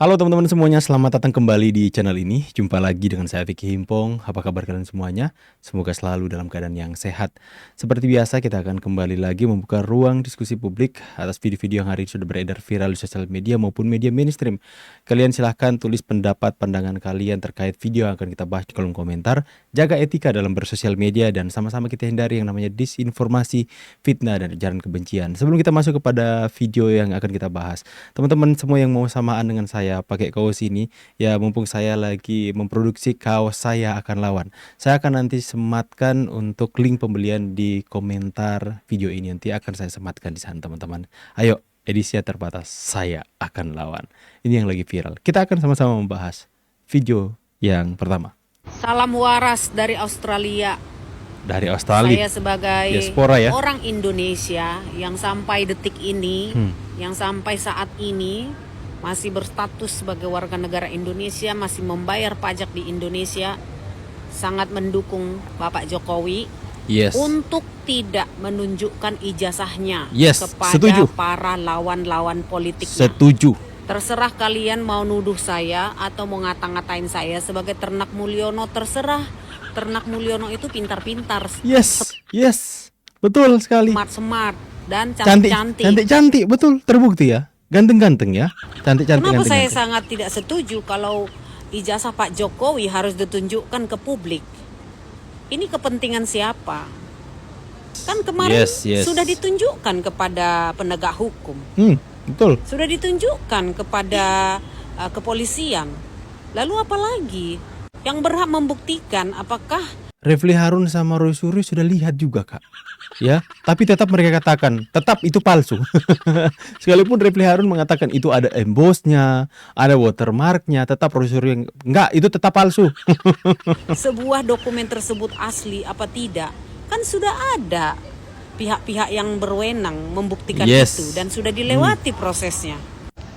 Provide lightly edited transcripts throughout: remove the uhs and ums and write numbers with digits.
Halo teman-teman semuanya, selamat datang kembali di channel ini. Jumpa lagi dengan saya Vicky Himpong. Apa kabar kalian semuanya? Semoga selalu dalam keadaan yang sehat. Seperti biasa, kita akan kembali lagi membuka ruang diskusi publik atas video-video yang hari ini sudah beredar viral di sosial media maupun media mainstream. Kalian silahkan tulis pendapat pandangan kalian terkait video yang akan kita bahas di kolom komentar. Jaga etika dalam bersosial media dan sama-sama kita hindari yang namanya disinformasi, fitnah, dan ujaran kebencian. Sebelum kita masuk kepada video yang akan kita bahas, teman-teman semua yang mau samaan dengan saya pakai kaos ini, ya mumpung saya lagi memproduksi kaos Saya Akan Lawan. Saya akan nanti sematkan untuk link pembelian di komentar video ini. Nanti akan saya sematkan di sana teman-teman. Ayo, edisi terbatas Saya Akan Lawan. Ini yang lagi viral. Kita akan sama-sama membahas video yang pertama. Salam waras dari Australia. Dari Australia. Saya sebagai diaspora, ya? orang Indonesia yang sampai detik ini, yang sampai saat ini masih berstatus sebagai warga negara Indonesia, masih membayar pajak di Indonesia, sangat mendukung Bapak Jokowi untuk tidak menunjukkan ijazahnya kepada setuju. para lawan-lawan politiknya. Setuju. Terserah kalian mau nuduh saya atau mau ngata-ngatain saya sebagai ternak Mulyono, terserah. Ternak Mulyono itu pintar-pintar. Yes. Betul sekali. Smart dan cantik-cantik. Cantik-cantik, betul, terbukti ya. Ganteng-ganteng ya. Cantik-cantik. Kenapa saya sangat tidak setuju kalau ijazah Pak Jokowi harus ditunjukkan ke publik? Ini kepentingan siapa? Kan kemarin sudah ditunjukkan kepada penegak hukum. Betul. Sudah ditunjukkan kepada kepolisian. Lalu apa lagi? Yang berhak membuktikan apakah Refli Harun sama Roy Suryo sudah lihat juga, Kak. Ya, tapi tetap mereka katakan, tetap itu palsu. Sekalipun Refli Harun mengatakan itu ada embossnya, ada watermarknya, tetap Roy Suryo enggak, itu tetap palsu. sebuah dokumen tersebut asli apa tidak? Kan sudah ada pihak-pihak yang berwenang membuktikan itu dan sudah dilewati prosesnya.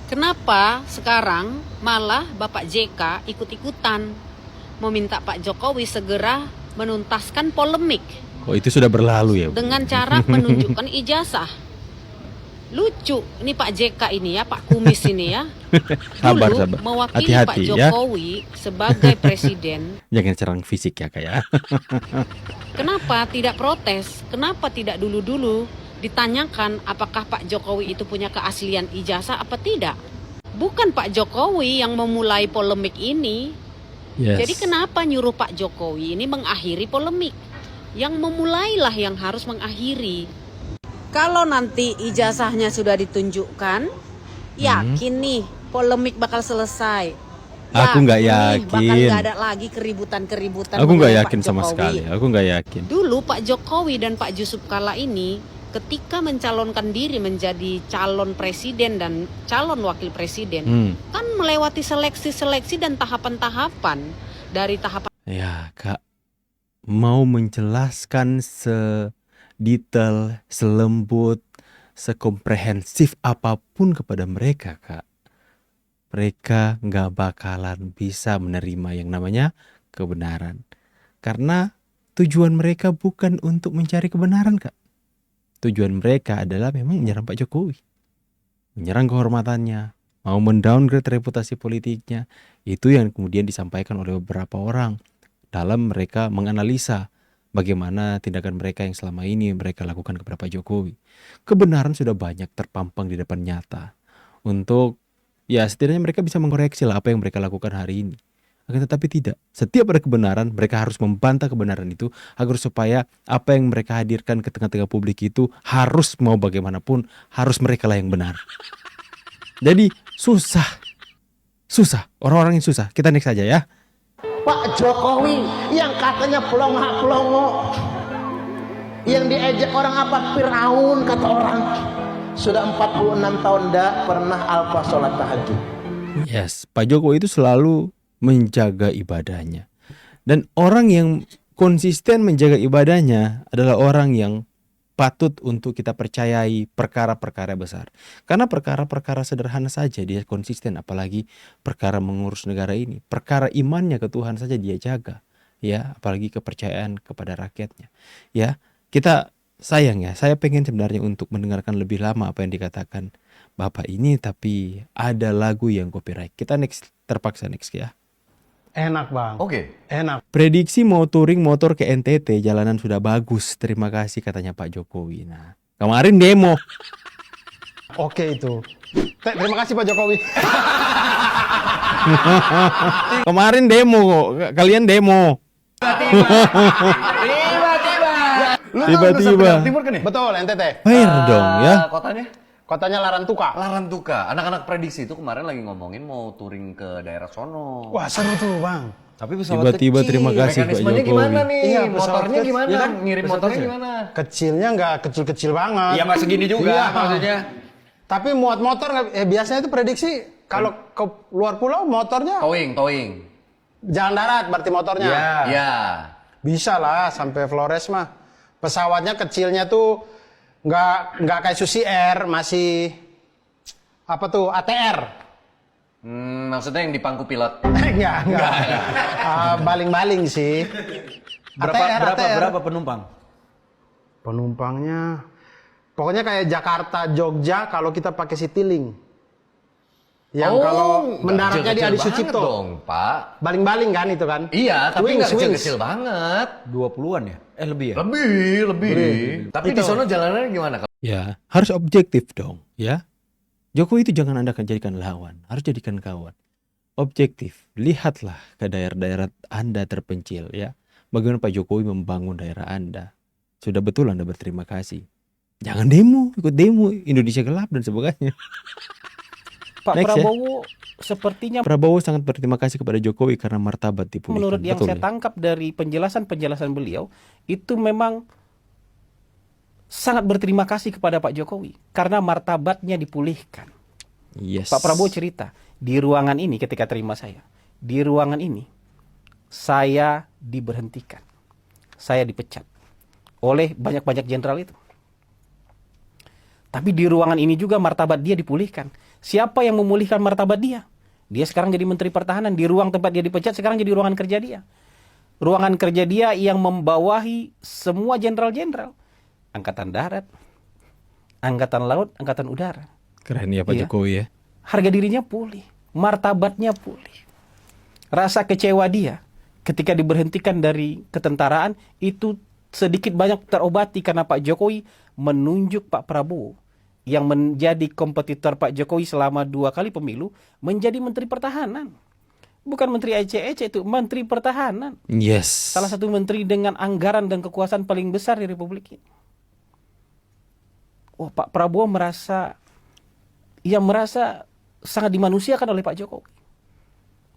Kenapa sekarang malah Bapak JK ikut-ikutan meminta Pak Jokowi segera menuntaskan polemik? Oh, itu sudah berlalu ya, Bu? Dengan cara menunjukkan ijazah. Lucu, ini Pak JK ini ya, Pak Kumis ini ya. sabar. Mewakili Pak Jokowi sebagai presiden. Jangan serang fisik ya, Kak ya. Kenapa tidak protes? Kenapa tidak dulu-dulu ditanyakan apakah Pak Jokowi itu punya keaslian ijazah apa tidak? Bukan Pak Jokowi yang memulai polemik ini. Jadi kenapa nyuruh Pak Jokowi ini mengakhiri polemik? Yang memulailah yang harus mengakhiri. Kalau nanti ijazahnya sudah ditunjukkan, yakin nih polemik bakal selesai. Aku nggak yakin. Bakal nggak ada lagi keributan-keributan. Aku nggak yakin sama sekali. Aku nggak yakin. Dulu Pak Jokowi dan Pak Yusuf Kala ini ketika mencalonkan diri menjadi calon presiden dan calon wakil presiden, kan melewati seleksi dan tahapan-tahapan. Dari tahapan, ya Kak, mau menjelaskan sedetail, selembut, sekomprehensif apapun kepada mereka, Kak, mereka nggak bakalan bisa menerima yang namanya kebenaran. Karena tujuan mereka bukan untuk mencari kebenaran, Kak. Tujuan mereka adalah memang menyerang Pak Jokowi, menyerang kehormatannya, mau mendowngrade reputasi politiknya. Itu yang kemudian disampaikan oleh beberapa orang dalam mereka menganalisa bagaimana tindakan mereka yang selama ini mereka lakukan kepada Pak Jokowi. Kebenaran sudah banyak terpampang di depan nyata. Untuk ya setidaknya mereka bisa mengkoreksi lah apa yang mereka lakukan hari ini. Akan tetapi tidak. Setiap ada kebenaran, mereka harus membantah kebenaran itu agar supaya apa yang mereka hadirkan ke tengah-tengah publik itu harus mau bagaimanapun harus mereka lah yang benar. Jadi susah. Orang-orang yang susah. Kita next saja ya. Pak Jokowi yang katanya pelongo, yang diejek orang apa? Firaun kata orang. Sudah 46 tahun tidak pernah alfa sholat tahajud. Yes, Pak Jokowi itu selalu menjaga ibadahnya. Dan orang yang konsisten menjaga ibadahnya adalah orang yang patut untuk kita percayai perkara-perkara besar. Karena perkara-perkara sederhana saja dia konsisten, apalagi perkara mengurus negara ini. Perkara imannya ke Tuhan saja dia jaga, ya, apalagi kepercayaan kepada rakyatnya. Ya, kita sayang ya, saya pengen sebenarnya untuk mendengarkan lebih lama apa yang dikatakan bapak ini, tapi ada lagu yang copyright. Kita terpaksa next ya. Enak bang. Oke. Enak. Prediksi mau touring motor ke NTT, jalanan sudah bagus. Terima kasih katanya Pak Jokowi. Nah, kemarin demo. Oke itu. Terima kasih Pak Jokowi. Kemarin demo kok. Kalian demo. Tiba-tiba. Timur kan nih? Betul NTT. Fair dong ya. Kotanya? Kotanya Larantuka. Larantuka. Anak-anak prediksi itu kemarin lagi ngomongin mau touring ke daerah sono. Wah seru tuh bang. Tapi pesawat Tiba-tiba kecil. terima kasih Pak Mekanismenya Jokowi. gimana nih? Iya, pesawat Motornya kecil. gimana? Iya kan? Ngirim Pesawat motornya kecil. gimana? Kecilnya nggak kecil-kecil banget. Iya nggak segini juga Iya. maksudnya. Tapi muat motor biasanya itu prediksi kalau ke luar pulau motornya Towing. jalan darat berarti motornya. Iya. Bisa lah sampai Flores mah. Pesawatnya kecilnya tuh nggak kayak Susi Air, masih apa tuh ATR. Maksudnya yang di pangku pilot. Enggak. Baling-baling sih. ATR. Berapa penumpang? Penumpangnya pokoknya kayak Jakarta Jogja kalau kita pakai Citylink. Yang kalau mendaratnya di Adi Sucipto. dong, Pak. Baling-baling kan itu kan? Iya, tapi nggak Wings. kecil-kecil banget. 20-an ya? Lebih ya? Lebih. Tapi di sana jalanannya gimana? Ya, harus objektif dong, ya. Jokowi itu jangan Anda jadikan lawan, harus jadikan kawan. Objektif, lihatlah ke daerah-daerah Anda terpencil, ya. Bagaimana Pak Jokowi membangun daerah Anda. Sudah betul Anda berterima kasih. Jangan ikut demo, Indonesia gelap dan sebagainya. Pak Next, Prabowo sepertinya Prabowo sangat berterima kasih kepada Jokowi karena martabat dipulihkan. menurut yang Betul saya ya? tangkap dari penjelasan beliau itu memang sangat berterima kasih kepada Pak Jokowi karena martabatnya dipulihkan. Yes. Pak Prabowo cerita, di ruangan ini ketika terima saya, di ruangan ini saya diberhentikan. Saya dipecat oleh banyak-banyak jenderal itu. Tapi di ruangan ini juga martabat dia dipulihkan. Siapa yang memulihkan martabat dia? Dia sekarang jadi Menteri Pertahanan. Di ruang tempat dia dipecat sekarang jadi ruangan kerja dia. Ruangan kerja dia yang membawahi semua jenderal-jenderal. Angkatan Darat, Angkatan Laut, Angkatan Udara. Keren ya Pak Iya. Jokowi ya. Harga dirinya pulih. Martabatnya pulih. Rasa kecewa dia ketika diberhentikan dari ketentaraan itu sedikit banyak terobati karena Pak Jokowi menunjuk Pak Prabowo yang menjadi kompetitor Pak Jokowi selama 2 kali pemilu menjadi Menteri Pertahanan. Bukan Menteri ece-ece, itu Menteri Pertahanan. Yes. Salah satu menteri dengan anggaran dan kekuasaan paling besar di Republik ini. Oh, Pak Prabowo merasa sangat dimanusiakan oleh Pak Jokowi.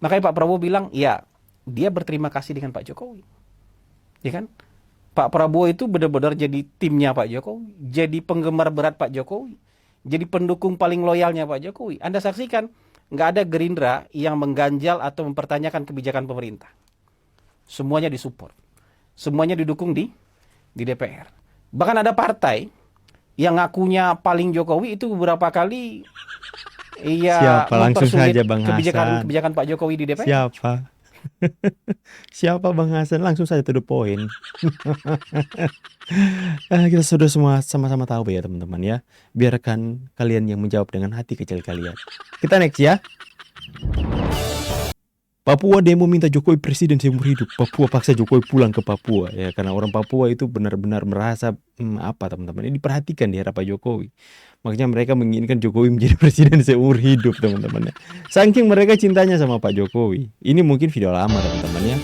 Makanya Pak Prabowo bilang, ya dia berterima kasih dengan Pak Jokowi. Ya kan? Pak Prabowo itu benar-benar jadi timnya Pak Jokowi, jadi penggemar berat Pak Jokowi, jadi pendukung paling loyalnya Pak Jokowi. Anda saksikan, nggak ada Gerindra yang mengganjal atau mempertanyakan kebijakan pemerintah. Semuanya disupport, semuanya didukung di DPR. Bahkan ada partai yang ngakunya paling Jokowi itu beberapa kali Siapa? Langsung mempersulit saja Bang Hasan. kebijakan Pak Jokowi di DPR. Siapa? Siapa Bang Hasan? Langsung saja to the point. Kita sudah semua sama-sama tahu ya teman-teman ya. Biarkan kalian yang menjawab dengan hati kecil kalian. Kita next ya. Papua demo minta Jokowi presiden seumur hidup. Papua paksa Jokowi pulang ke Papua ya, karena orang Papua itu benar-benar merasa apa teman-teman, ini diperhatikan di era Pak Jokowi. Makanya mereka menginginkan Jokowi menjadi presiden seumur hidup teman-teman ya. Saking mereka cintanya sama Pak Jokowi. Ini mungkin video lama teman-teman ya.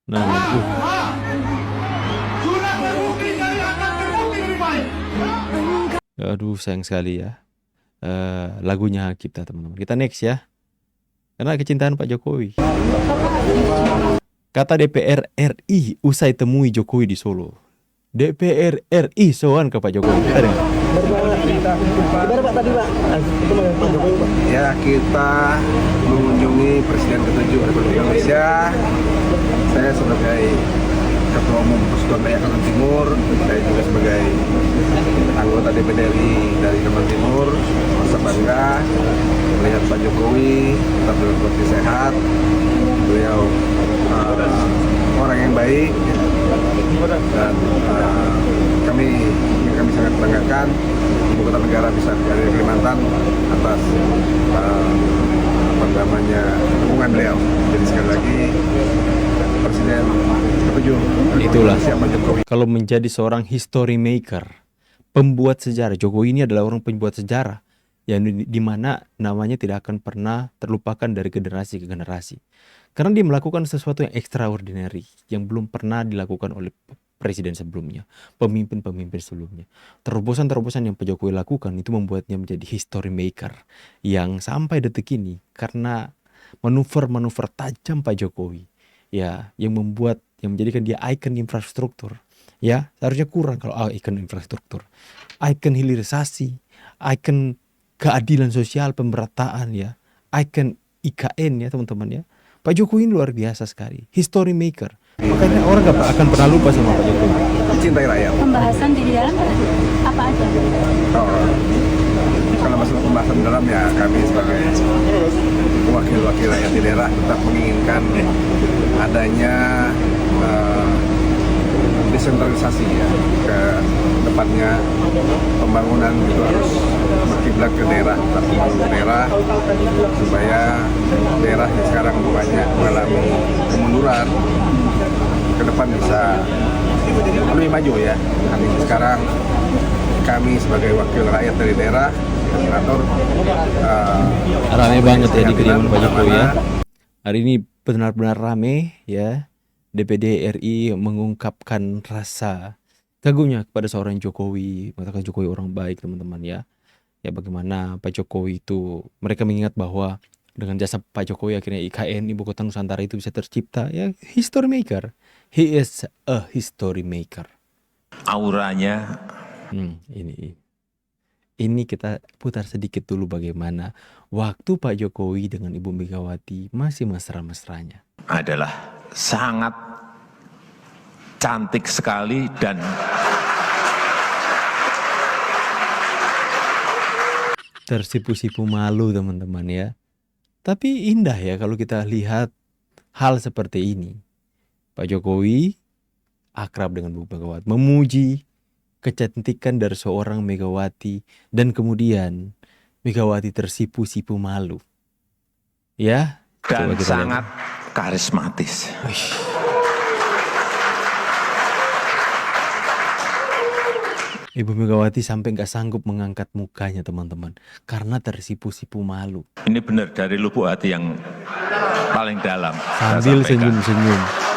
Nah, aduh sayang sekali ya. Lagunya kita teman-teman. Kita next ya. Karena kecintaan Pak Jokowi. Kata DPR RI usai temui Jokowi di Solo. DPR RI sowan ke Pak Jokowi. Kita dengar. Ya, kita mengunjungi Presiden ke-7 Republik Indonesia. Saya sebagai Ketua Umum Persatuan Dayak Kalimantan Timur, saya juga sebagai anggota DPD RI dari Kalimantan Timur, merasa bangga melihat Pak Jokowi tetap dalam kondisi sehat. Beliau orang yang baik, dan kami sangat banggakan ibu kota negara bisa dari Kalimantan atas dukungan beliau. Jadi sekali lagi Presiden ke-7 Itulah. Pak Jokowi. Kalau menjadi seorang history maker, pembuat sejarah, Jokowi ini adalah orang pembuat sejarah yang di mana namanya tidak akan pernah terlupakan dari generasi ke generasi. Karena dia melakukan sesuatu yang extraordinary yang belum pernah dilakukan oleh presiden sebelumnya, pemimpin-pemimpin sebelumnya. Terobosan-terobosan yang Pak Jokowi lakukan itu membuatnya menjadi history maker yang sampai detik ini karena manuver-manuver tajam Pak Jokowi ya yang menjadikan dia ikon infrastruktur. Ya, seharusnya kurang kalau ikon infrastruktur. Ikon hilirisasi, ikon keadilan sosial, pemerataan ya, ikon IKN ya teman-teman ya. Pak Jokowi ini luar biasa sekali, history maker. Makanya orang gak akan pernah lupa sama Pak Jokowi. Cintai rakyat. Pembahasan di dalam apa aja? Kalau masalah pembahasan di dalam ya kami sebagai wakil-wakil rakyat di daerah tetap menginginkan adanya desentralisasi ya ke depannya. Pembangunan itu harus berkiblat ke daerah, tetap membangun daerah supaya daerah yang sekarang banyak mengalami kemunduran ke depan bisa lebih maju ya. Kami sekarang sebagai wakil rakyat dari daerah mengatur Rame banget ya di kediaman Pak Jokowi ya. Hari ini benar-benar rame ya. DPD RI mengungkapkan rasa kagumnya kepada seorang Jokowi, mengatakan Jokowi orang baik teman-teman ya. Ya bagaimana Pak Jokowi itu, mereka mengingat bahwa dengan jasa Pak Jokowi akhirnya IKN Ibu Kota Nusantara itu bisa tercipta ya. History maker, he is a history maker. Auranya ini kita putar sedikit dulu bagaimana waktu Pak Jokowi dengan Ibu Megawati masih mesra-mesranya. adalah sangat cantik sekali dan tersipu-sipu malu teman-teman ya. Tapi indah ya kalau kita lihat hal seperti ini. Pak Jokowi akrab dengan Bu Megawati, memuji kecantikan dari seorang Megawati dan kemudian Megawati tersipu-sipu malu. Ya, dan coba kita sangat lihat. karismatis. Ibu Megawati sampai nggak sanggup mengangkat mukanya teman-teman karena tersipu-sipu malu. Ini benar dari lubuk hati yang paling dalam. Sambil senyum-senyum.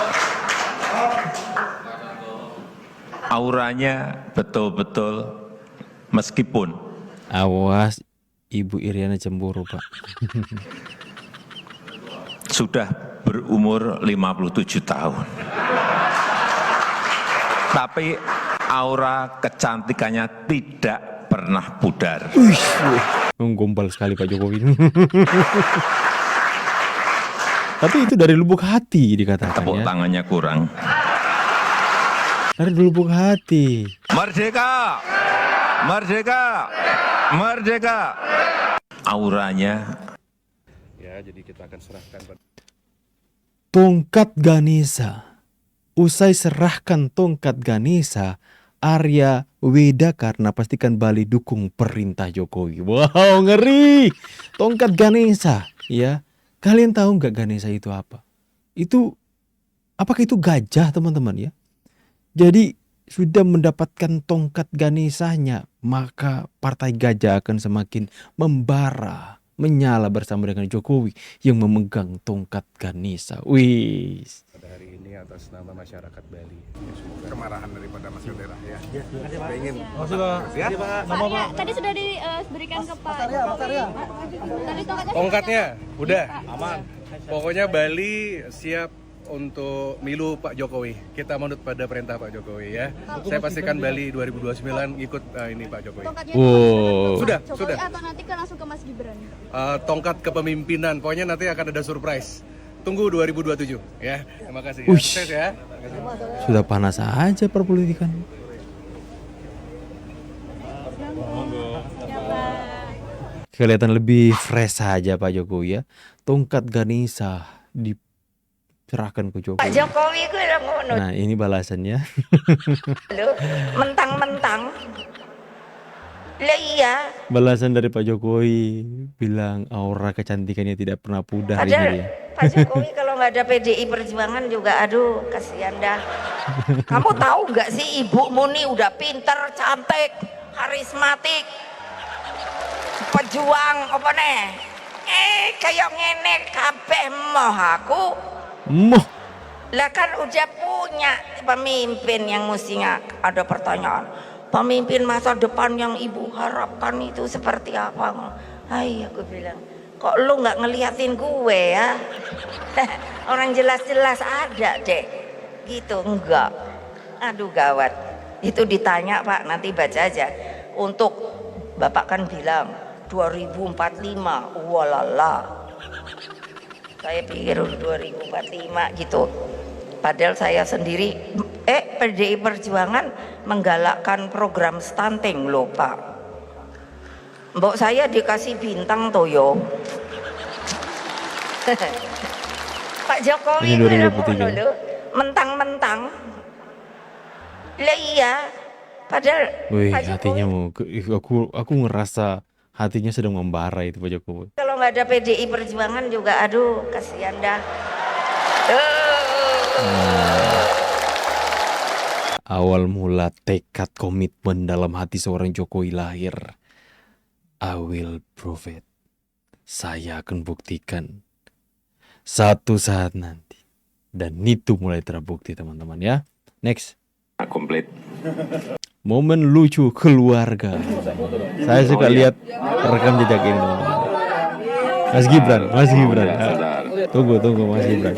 Auranya betul-betul meskipun Awas Ibu Iriana cemburu Pak. sudah berumur 57 tahun. Tapi aura kecantikannya tidak pernah pudar. Menggombal sekali Pak Jokowi. Tapi itu dari lubuk hati dikatakan Tepuk ya. tangannya kurang. Dari lubuk hati. Merdeka! Merdeka! Merdeka! Auranya Ya, jadi kita akan serahkan Tongkat Ganesha. Usai serahkan tongkat Ganesha, Arya Weda karena pastikan Bali dukung perintah Jokowi. Wow, ngeri. Tongkat Ganesha, ya. Kalian tahu nggak Ganesha itu apa? Apakah itu gajah, teman-teman ya? Jadi sudah mendapatkan tongkat Ganeshanya, maka partai gajah akan semakin membara, menyala bersama dengan Jokowi yang memegang tongkat Ganesha. Wih. pada hari ini atas nama masyarakat Bali. Semoga kemarahan daripada masyarakat daerah ya. Saya ingin Tadi sudah diberikan ke Pak Jokowi. Tadi tongkatnya udah aman. Pokoknya Bali siap untuk milu Pak Jokowi. Kita manut pada perintah Pak Jokowi ya. Saya pastikan Bali 2029 ikut ini Pak Jokowi. Wow. Sudah. Atau nanti kan langsung ke Mas Gibran? Tongkat kepemimpinan. Pokoknya nanti akan ada surprise. Tunggu 2027 ya. Terima kasih. Wih. Sukses ya. Sudah panas aja perpolitikan. Kelihatan lebih fresh saja Pak Jokowi ya. Tongkat Ganesha serahkan ke Pak Jokowi. Jokowi ku lho ngono Nah, ini balasannya. lho, mentang-mentang. Lah iya, Balasan dari Pak Jokowi bilang aura kecantikannya tidak pernah pudar ini padahal dia. Pak Jokowi kalau nggak ada PDI Perjuangan juga aduh kasihan dah. Kamu tahu nggak sih Ibu Muni udah pinter, cantik, karismatik, pejuang apa nih? Kayak ngene kabeh moh aku. Moh. Lah kan udah punya pemimpin yang mestinya ada pertanyaan. Pemimpin masa depan yang ibu harapkan itu seperti apa? Hai, aku bilang, kok lu nggak ngeliatin gue ya? Orang jelas-jelas ada deh, gitu enggak? Aduh gawat. Itu ditanya Pak, nanti baca aja. Untuk Bapak kan bilang 2045, walala. Saya pikir 2045 gitu. Padahal saya sendiri, PDI Perjuangan menggalakkan program stunting loh Pak. Mbok saya dikasih bintang toyo. Pak Jokowi Ini itu 2023. loh, mentang-mentang. Lah iya, padahal Wih, Pak Jokowi hatinya mau aku ngerasa hatinya sedang membara itu Pak Jokowi. kalau nggak ada PDI Perjuangan juga aduh kasihan dah. Awal mula tekad komitmen dalam hati seorang Jokowi lahir. I will prove it. Saya akan buktikan satu saat nanti. Dan itu mulai terbukti teman-teman ya. Next. Komplit. Momen lucu keluarga. Saya suka lihat rekam jejak ini teman-teman. Mas Gibran. Tunggu Mas Gibran.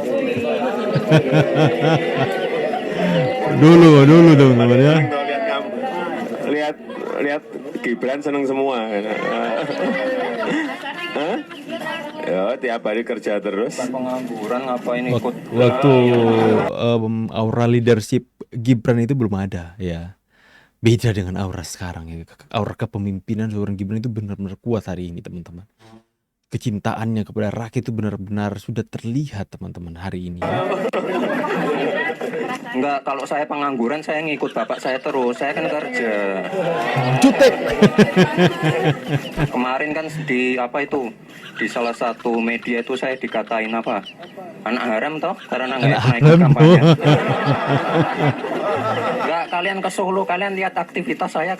dulu teman-teman ya. Lihat Gibran seneng semua. Ya, tiap hari kerja terus. Pengangguran apa ini ikut Waktu aura leadership Gibran itu belum ada ya. Beda dengan aura sekarang ya. Aura kepemimpinan seorang Gibran itu benar-benar kuat hari ini teman-teman. Kecintaannya kepada rakyat itu benar-benar sudah terlihat teman-teman hari ini. Ya. Enggak, kalau saya pengangguran saya ngikut bapak saya terus, saya kan kerja. Jutek. Kemarin kan di apa itu, di salah satu media itu saya dikatain apa? Anak haram toh, karena nggak naik kampanye. Enggak, kalian ke Solo, kalian lihat aktivitas saya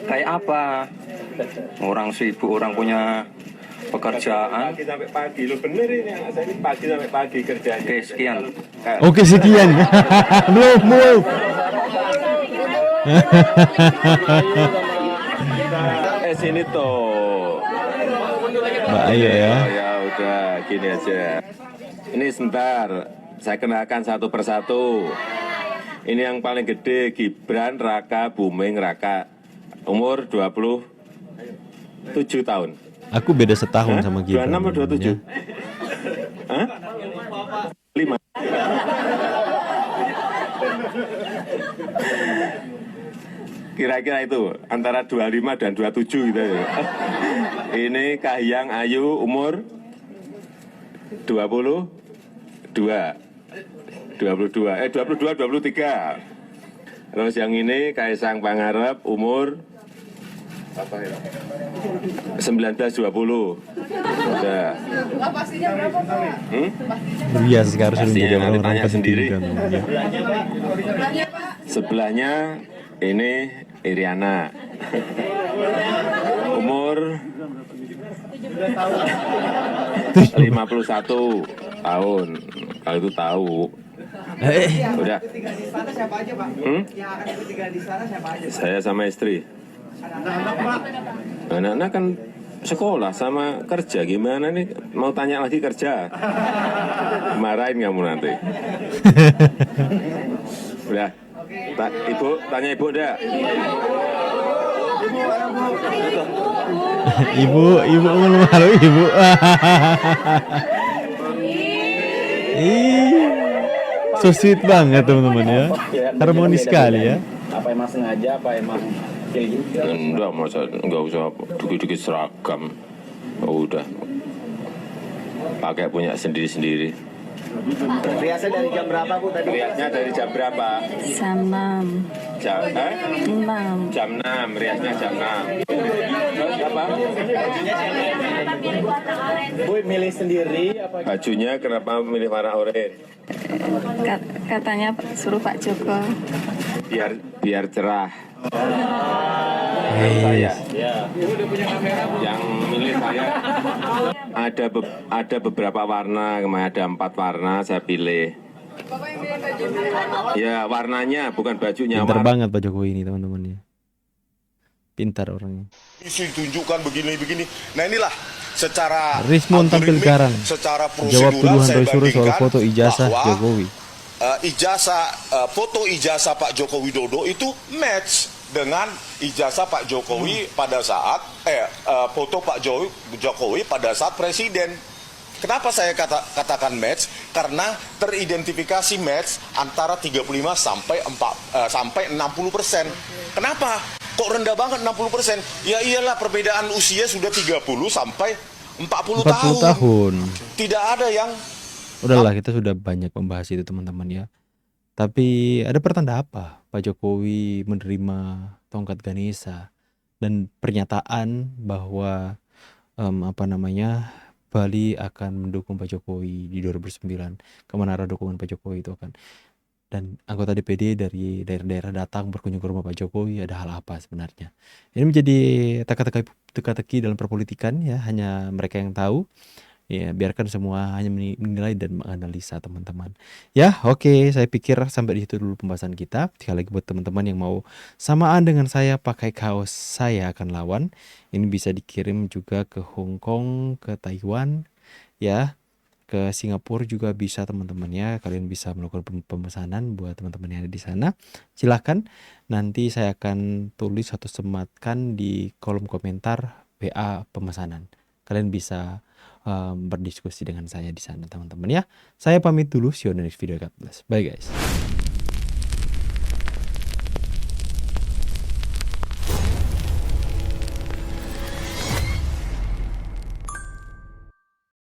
kayak apa? Orang sibuk, orang punya pekerjaan. Pagi sampai pagi, lu bener ini. Saya ini pagi sampai pagi kerjanya. Oke, sekian. Oke, sekian. Belum. Sini tuh. Mbak Ayu ya. Ya udah, gini aja. Ini sebentar, saya kenalkan satu persatu. Ini yang paling gede, Gibran Raka Buming Raka. Umur 27 tahun. Aku beda setahun sama Gibran. 26 atau 27? Hah? 5. Kira-kira itu antara 25 dan 27 gitu ya. Ini Kahiyang Ayu umur 22. 23. Terus yang ini Kaisang Pangarep umur 19-20. Udah. Rias harus menjadi Pastinya nanti orang tanya sendiri. pendidikan. Ya. Sebelahnya ini Iriana. Umur 51 tahun. Kalau itu tahu. Udah. Saya sama istri. Anak-anak kan sekolah sama kerja, gimana nih? Mau tanya lagi kerja? Marahin kamu nanti. Udah. Ibu, tanya ibu dah. Ibu malu ibu. So sweet banget teman-teman ya. Harmonis sekali ya. Apa emang sengaja, apa emang kayak gitu? Enggak usah dikit-dikit seragam. Oh, udah. Pakai punya sendiri-sendiri. Riasnya dari jam berapa Bu tadi? Riasnya dari jam berapa? Jam 6. Jam 6. Jam 6, riasnya jam 6. Terus apa? Bu milih sendiri apa? Bajunya kenapa milih warna oranye? Katanya suruh Pak Joko. Biar cerah. Saya Yang milih saya ada beberapa warna, kemarin ada 4 warna saya pilih. Ya warnanya bukan bajunya. pintar banget Pak Jokowi ini teman-teman ya. Pintar orangnya. Isu ditunjukkan begini-begini. Nah inilah secara Rismon tampil algoritmik, garang. secara Jawab prosedural tuduhan saya Roy Suryo soal bandingkan foto ijazah bahwa, Jokowi. Foto ijazah Pak Joko Widodo itu match dengan ijazah Pak Jokowi pada saat foto Pak Jokowi pada saat presiden. Kenapa saya katakan match? Karena teridentifikasi match antara 35 sampai 60%. Kenapa? Kok rendah banget 60%? Ya iyalah perbedaan usia sudah 30 sampai 40 tahun. Tidak ada yang Udahlah, kita sudah banyak membahas itu teman-teman ya. Tapi ada pertanda apa Pak Jokowi menerima tongkat Ganesha dan pernyataan bahwa Bali akan mendukung Pak Jokowi di 2009. Kemana arah dukungan Pak Jokowi itu akan. Dan anggota DPD dari daerah-daerah datang berkunjung ke rumah Pak Jokowi, ada hal apa sebenarnya? Ini menjadi teka-teki dalam perpolitikan ya, hanya mereka yang tahu. Ya, biarkan semua hanya menilai dan menganalisa teman-teman. Ya, oke, saya pikir sampai di situ dulu pembahasan kita. Sekali lagi buat teman-teman yang mau samaan dengan saya pakai kaos saya akan lawan. Ini bisa dikirim juga ke Hong Kong, ke Taiwan, ya. Ke Singapura juga bisa teman-teman ya. Kalian bisa melakukan pemesanan buat teman-teman yang ada di sana. Silahkan, nanti saya akan tulis atau sematkan di kolom komentar WA pemesanan. Kalian bisa berdiskusi dengan saya di sana teman-teman ya. Saya pamit dulu, see you on the next video. God bless. Bye guys.